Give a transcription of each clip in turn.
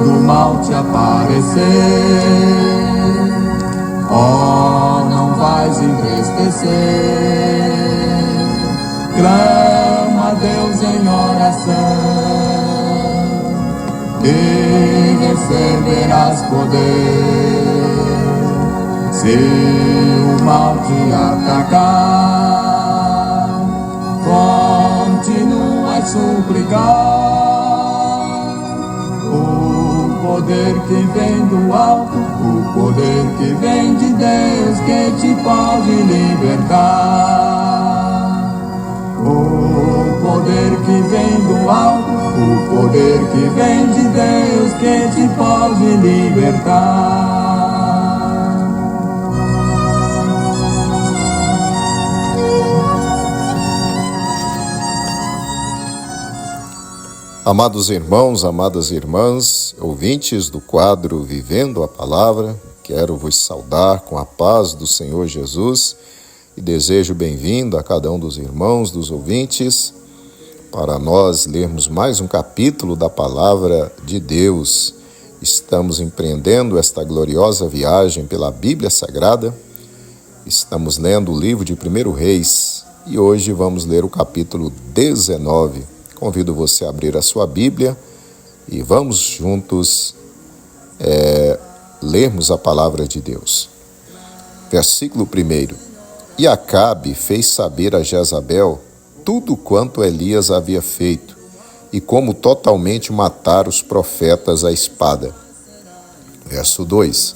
do mal te aparecer, oh, não vais entristecer. Clama a Deus em oração e receberás poder. Se o mal te atacar, continua a suplicar. O poder que vem do alto, o poder que vem de Deus, que te pode libertar. O poder que vem do alto, o poder que vem de Deus, que te pode libertar. Amados irmãos, amadas irmãs, ouvintes do quadro Vivendo a Palavra, quero vos saudar com a paz do Senhor Jesus e desejo bem-vindo a cada um dos irmãos, dos ouvintes, para nós lermos mais um capítulo da Palavra de Deus. Estamos empreendendo esta gloriosa viagem pela Bíblia Sagrada. Estamos lendo o livro de 1 Reis e hoje vamos ler o capítulo 19. Convido você a abrir a sua Bíblia e vamos juntos lermos a palavra de Deus. Versículo 1. E Acabe fez saber a Jezabel tudo quanto Elias havia feito e como totalmente matar os profetas à espada. Verso 2.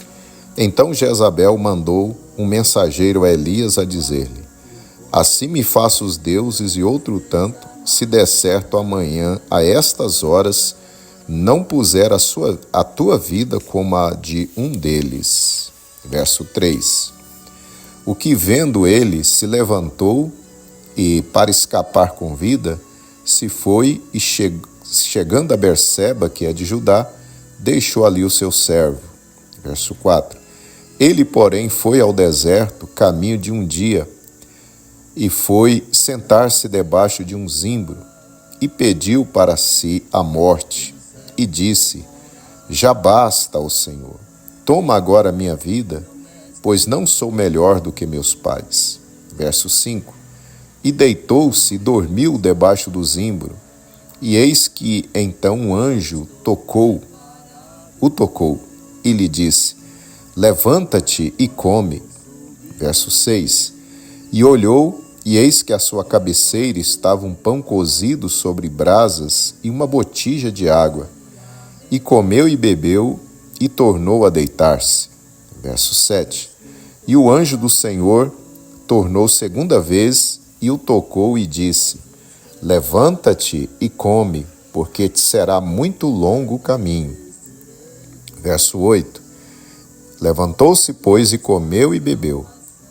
Então Jezabel mandou um mensageiro a Elias a dizer-lhe: assim me faça os deuses e outro tanto, se der certo amanhã, a estas horas, não puser a tua vida como a de um deles. Verso 3. O que vendo ele se levantou e, para escapar com vida, se foi e chegando a Berseba, que é de Judá, deixou ali o seu servo. Verso 4. Ele, porém, foi ao deserto, caminho de um dia, e foi sentar-se debaixo de um zimbro, e pediu para si a morte, e disse: já basta, ó Senhor, toma agora a minha vida, pois não sou melhor do que meus pais. Verso 5. E deitou-se e dormiu debaixo do zimbro, e eis que então um anjo o tocou, e lhe disse: levanta-te e come. Verso 6. E olhou, e eis que à sua cabeceira estava um pão cozido sobre brasas e uma botija de água. E comeu e bebeu, e tornou a deitar-se. Verso 7. E o anjo do Senhor tornou segunda vez, e o tocou e disse: levanta-te e come, porque te será muito longo o caminho. Verso 8. Levantou-se, pois, e comeu e bebeu,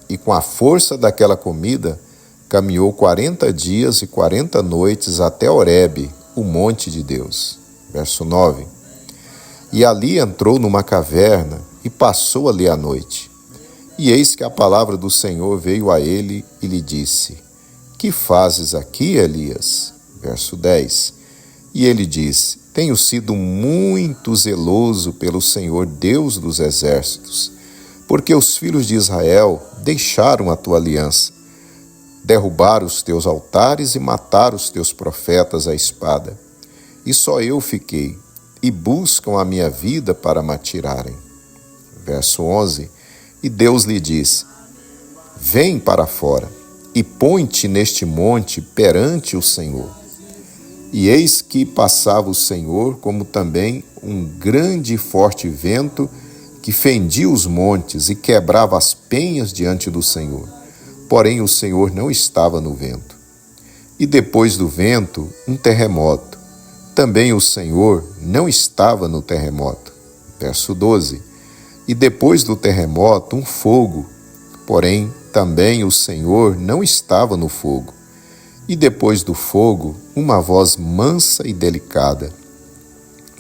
e com a força daquela comida, caminhou 40 dias e 40 noites até Horebe, o monte de Deus. Verso 9. E ali entrou numa caverna e passou ali a noite. E eis que a palavra do Senhor veio a ele e lhe disse: que fazes aqui, Elias? Verso 10. E ele disse: tenho sido muito zeloso pelo Senhor Deus dos exércitos, porque os filhos de Israel deixaram a tua aliança, derrubaram os teus altares e mataram os teus profetas à espada. E só eu fiquei, e buscam a minha vida para me atirarem. Verso 11. E Deus lhe disse: vem para fora, e põe-te neste monte perante o Senhor. E eis que passava o Senhor, como também um grande e forte vento, que fendia os montes e quebrava as penhas diante do Senhor. Porém o Senhor não estava no vento. E depois do vento, um terremoto. Também o Senhor não estava no terremoto. Verso 12. E depois do terremoto, um fogo. Porém, também o Senhor não estava no fogo. E depois do fogo, uma voz mansa e delicada.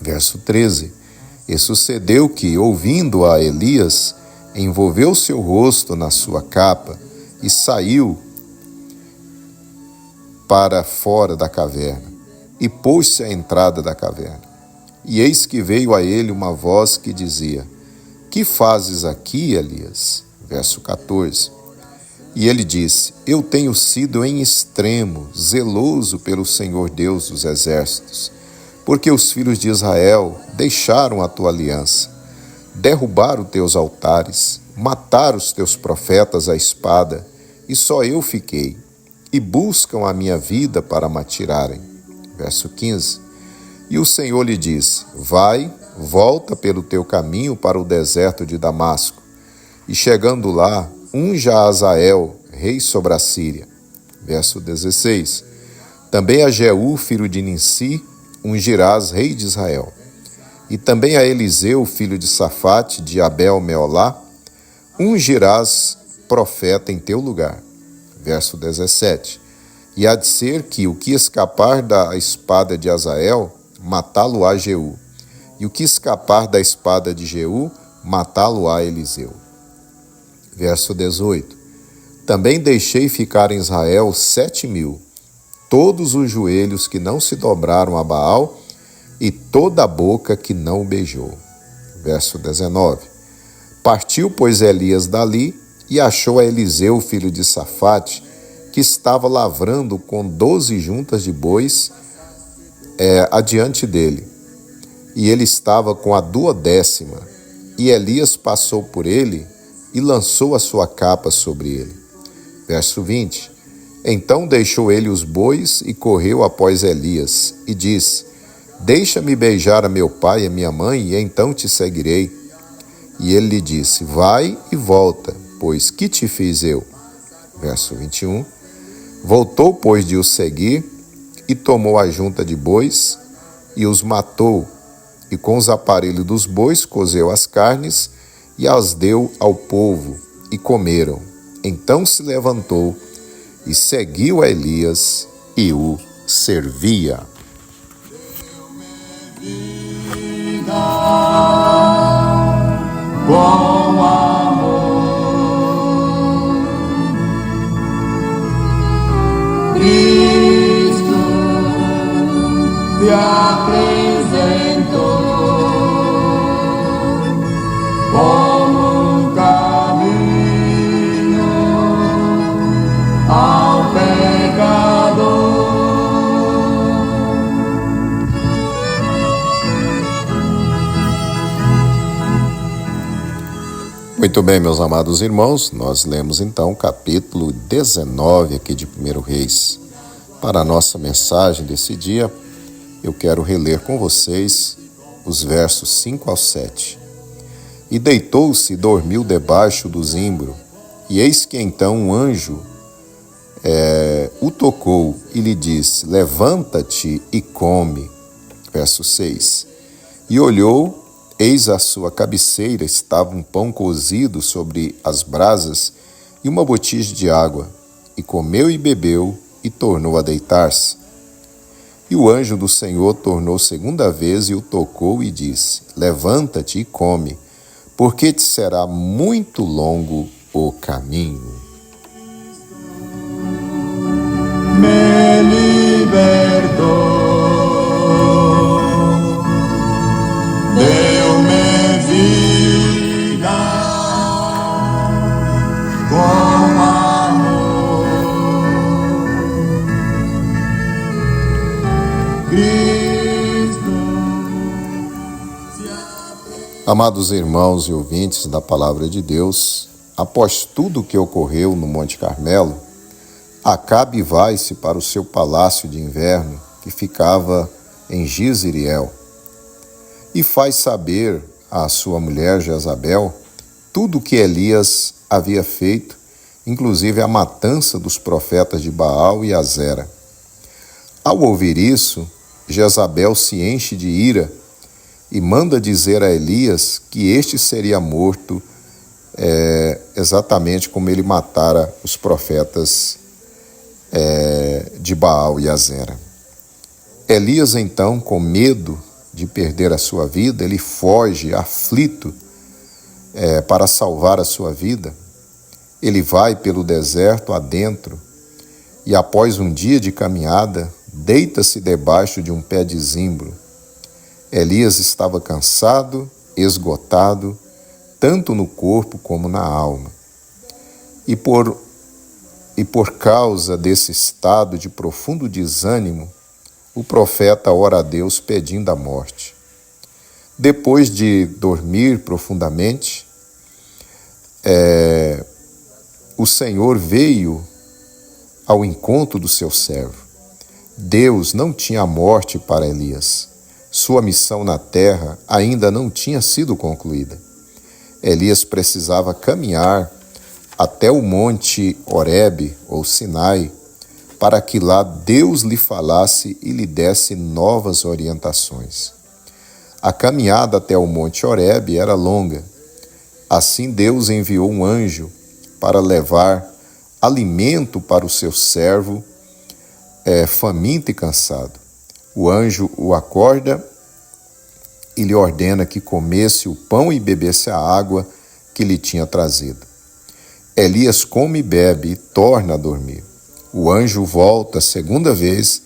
Verso 13. E sucedeu que, ouvindo a Elias, envolveu seu rosto na sua capa e saiu para fora da caverna, e pôs-se à entrada da caverna. E eis que veio a ele uma voz que dizia: Que fazes aqui, Elias? Verso 14. E ele disse: Eu tenho sido em extremo zeloso pelo Senhor Deus dos exércitos, porque os filhos de Israel deixaram a tua aliança, derrubaram teus altares, mataram os teus profetas à espada, e só eu fiquei, e buscam a minha vida para me atirarem. Verso 15. E o Senhor lhe disse: Vai, volta pelo teu caminho para o deserto de Damasco, e chegando lá, unja a Azael, rei sobre a Síria. Verso 16. Também a Jeú, filho de Ninsi, ungirás rei de Israel. E também a Eliseu, filho de Safate, de Abel-Meolá, ungirás profeta em teu lugar. Verso 17. E há de ser que o que escapar da espada de Azael, matá-lo-á Jeú, e o que escapar da espada de Jeú, matá-lo-á Eliseu. Verso 18. Também deixei ficar em Israel 7.000, todos os joelhos que não se dobraram a Baal, e toda a boca que não o beijou. Verso 19. Partiu, pois, Elias dali, e achou a Eliseu, filho de Safate, que estava lavrando com 12 juntas de bois adiante dele. E ele estava com a 12ª, e Elias passou por ele e lançou a sua capa sobre ele. Verso 20. Então deixou ele os bois e correu após Elias, e disse: Deixa-me beijar a meu pai e a minha mãe, e então te seguirei. E ele lhe disse: Vai e volta, pois que te fiz eu? Verso 21. Voltou, pois, de os seguir, e tomou a junta de bois, e os matou, e com os aparelhos dos bois cozeu as carnes, e as deu ao povo, e comeram. Então se levantou, e seguiu a Elias, e o servia. Com amor, Cristo te apresentou como um caminho ao pecador. Muito bem, meus amados irmãos, nós lemos então o capítulo 19 aqui de 1 Reis. Para a nossa mensagem desse dia, eu quero reler com vocês os versos 5 ao 7. E deitou-se e dormiu debaixo do zimbro, e eis que então um anjo o tocou e lhe disse: Levanta-te e come. Verso 6. E olhou, eis à sua cabeceira estava um pão cozido sobre as brasas e uma botija de água. E comeu e bebeu, e tornou a deitar-se. E o anjo do Senhor tornou segunda vez e o tocou e disse: Levanta-te e come, porque te será muito longo o caminho. Me libertou, deu-me vida com amor. Cristo se Amados irmãos e ouvintes da Palavra de Deus, após tudo o que ocorreu no Monte Carmelo, Acabe vai-se para o seu palácio de inverno, que ficava em Jezreel, e faz saber à sua mulher Jezabel tudo o que Elias havia feito, inclusive a matança dos profetas de Baal e Azera. Ao ouvir isso, Jezabel se enche de ira e manda dizer a Elias que este seria morto exatamente como ele matara os profetas de Baal e Azera. Elias, então, com medo de perder a sua vida, ele foge aflito para salvar a sua vida. Ele vai pelo deserto adentro e, após um dia de caminhada, deita-se debaixo de um pé de zimbro. Elias estava cansado, esgotado, tanto no corpo como na alma. E por causa desse estado de profundo desânimo, o profeta ora a Deus pedindo a morte. Depois de dormir profundamente, o Senhor veio ao encontro do seu servo. Deus não tinha a morte para Elias. Sua missão na terra ainda não tinha sido concluída. Elias precisava caminhar até o monte Horebe, ou Sinai, para que lá Deus lhe falasse e lhe desse novas orientações. A caminhada até o monte Horebe era longa. Assim Deus enviou um anjo para levar alimento para o seu servo, faminto e cansado. O anjo o acorda e lhe ordena que comesse o pão e bebesse a água que lhe tinha trazido. Elias come e bebe e torna a dormir. O anjo volta segunda vez,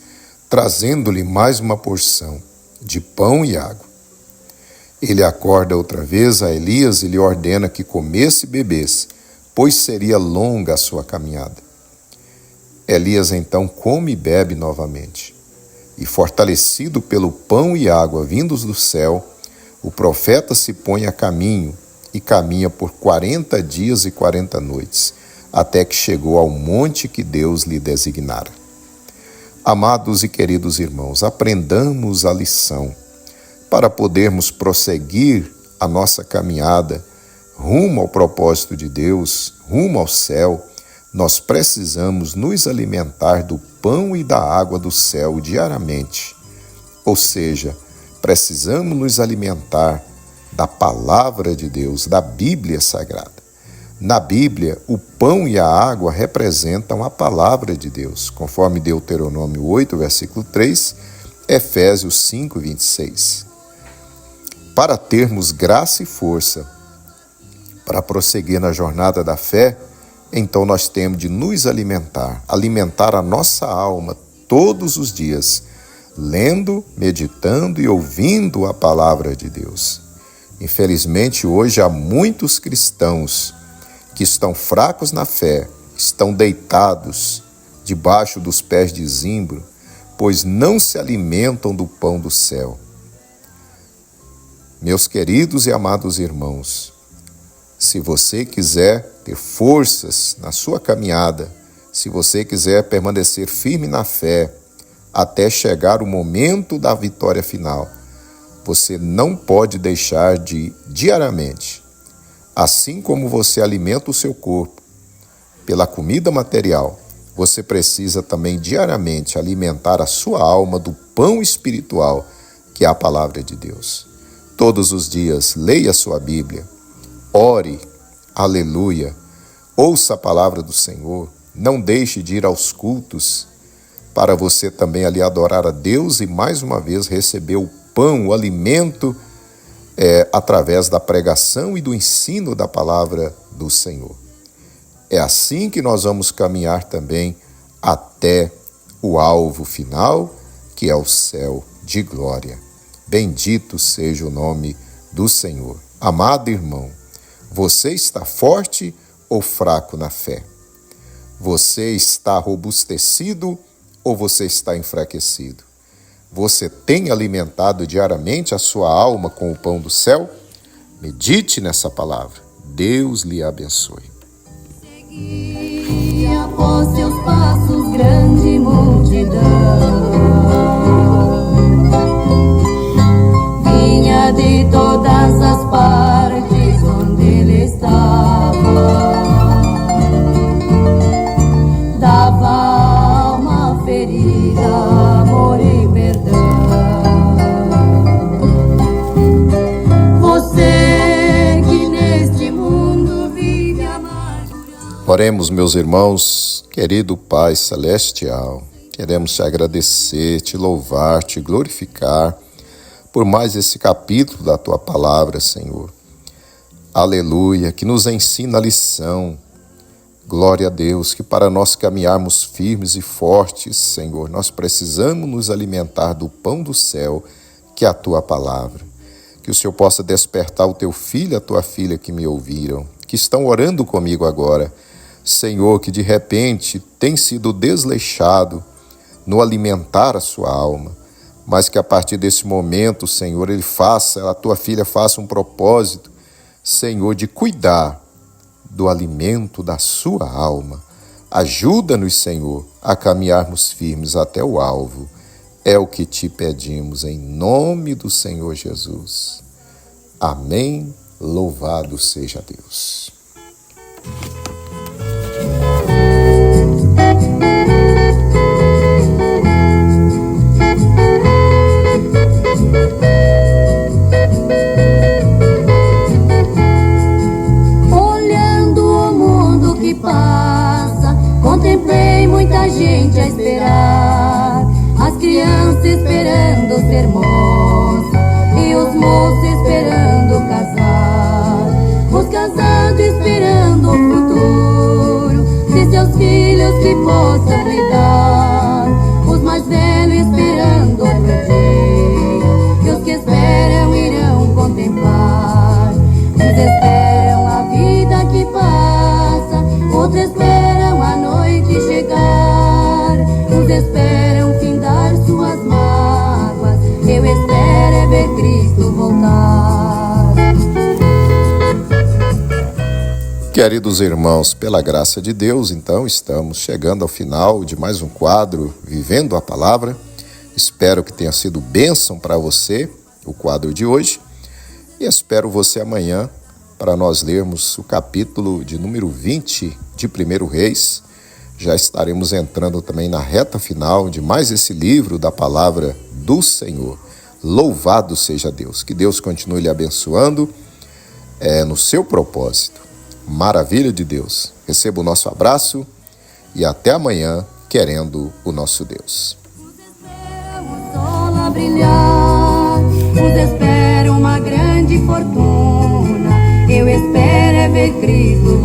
trazendo-lhe mais uma porção de pão e água. Ele acorda outra vez a Elias e lhe ordena que comesse e bebesse, pois seria longa a sua caminhada. Elias então come e bebe novamente. E fortalecido pelo pão e água vindos do céu, o profeta se põe a caminho e caminha por 40 dias e 40 noites, até que chegou ao monte que Deus lhe designara. Amados e queridos irmãos, aprendamos a lição para podermos prosseguir a nossa caminhada rumo ao propósito de Deus, rumo ao céu. Nós precisamos nos alimentar do pão e da água do céu diariamente. Ou seja, precisamos nos alimentar da palavra de Deus, da Bíblia Sagrada. Na Bíblia, o pão e a água representam a palavra de Deus, conforme Deuteronômio 8, versículo 3, Efésios 5, 26. Para termos graça e força para prosseguir na jornada da fé, então nós temos de nos alimentar a nossa alma todos os dias, lendo, meditando e ouvindo a palavra de Deus. Infelizmente, hoje há muitos cristãos que estão fracos na fé, estão deitados debaixo dos pés de zimbro, pois não se alimentam do pão do céu. Meus queridos e amados irmãos, se você quiser ter forças na sua caminhada, se você quiser permanecer firme na fé até chegar o momento da vitória final, você não pode deixar de, diariamente, assim como você alimenta o seu corpo pela comida material, você precisa também diariamente alimentar a sua alma do pão espiritual, que é a palavra de Deus. Todos os dias, leia a sua Bíblia, ore, aleluia, ouça a palavra do Senhor, não deixe de ir aos cultos para você também ali adorar a Deus e mais uma vez receber o pão, o alimento, através da pregação e do ensino da palavra do Senhor. É assim que nós vamos caminhar também até o alvo final, que é o céu de glória. Bendito seja o nome do Senhor. Amado irmão, você está forte ou fraco na fé? Você está robustecido ou você está enfraquecido? Você tem alimentado diariamente a sua alma com o pão do céu? Medite nessa palavra. Deus lhe abençoe. Seguia após seus passos grande multidão, vinha de todas as partes onde ele estava, dava à alma ferida amor e perdão. Você que neste mundo vive amargurado. Oremos, meus irmãos, querido Pai Celestial, queremos te agradecer, te louvar, te glorificar por mais esse capítulo da Tua Palavra, Senhor. Aleluia, que nos ensina a lição. Glória a Deus, que para nós caminharmos firmes e fortes, Senhor, nós precisamos nos alimentar do pão do céu, que é a tua palavra. Que o Senhor possa despertar o teu filho e a tua filha que me ouviram, que estão orando comigo agora. Senhor, que de repente tem sido desleixado no alimentar a sua alma, mas que a partir desse momento, Senhor, a tua filha faça um propósito, Senhor, de cuidar do alimento da sua alma. Ajuda-nos, Senhor, a caminharmos firmes até o alvo. É o que te pedimos em nome do Senhor Jesus. Amém. Louvado seja Deus. Olhando o mundo que passa, contemplei muita gente a esperar. As crianças esperando ser moço e os moços esperando casar. Os casados esperando o futuro de seus filhos que possam lhe dar. Os mais velhos esperando outro dia e os que esperam irão contemplar. Uns esperam a vida que passa, outros esperam a noite chegar. Uns esperam findar suas mágoas, eu espero é ver Cristo voltar. Queridos irmãos, pela graça de Deus, então, estamos chegando ao final de mais um quadro Vivendo a Palavra. Espero que tenha sido bênção para você o quadro de hoje e espero você amanhã para nós lermos o capítulo de número 20 de 1 Reis. Já estaremos entrando também na reta final de mais esse livro da Palavra do Senhor. Louvado seja Deus. Que Deus continue lhe abençoando no seu propósito. Maravilha de Deus. Receba o nosso abraço e até amanhã, querendo o nosso Deus. O sol a brilhar, uns esperam uma grande fortuna, eu espero é ver Cristo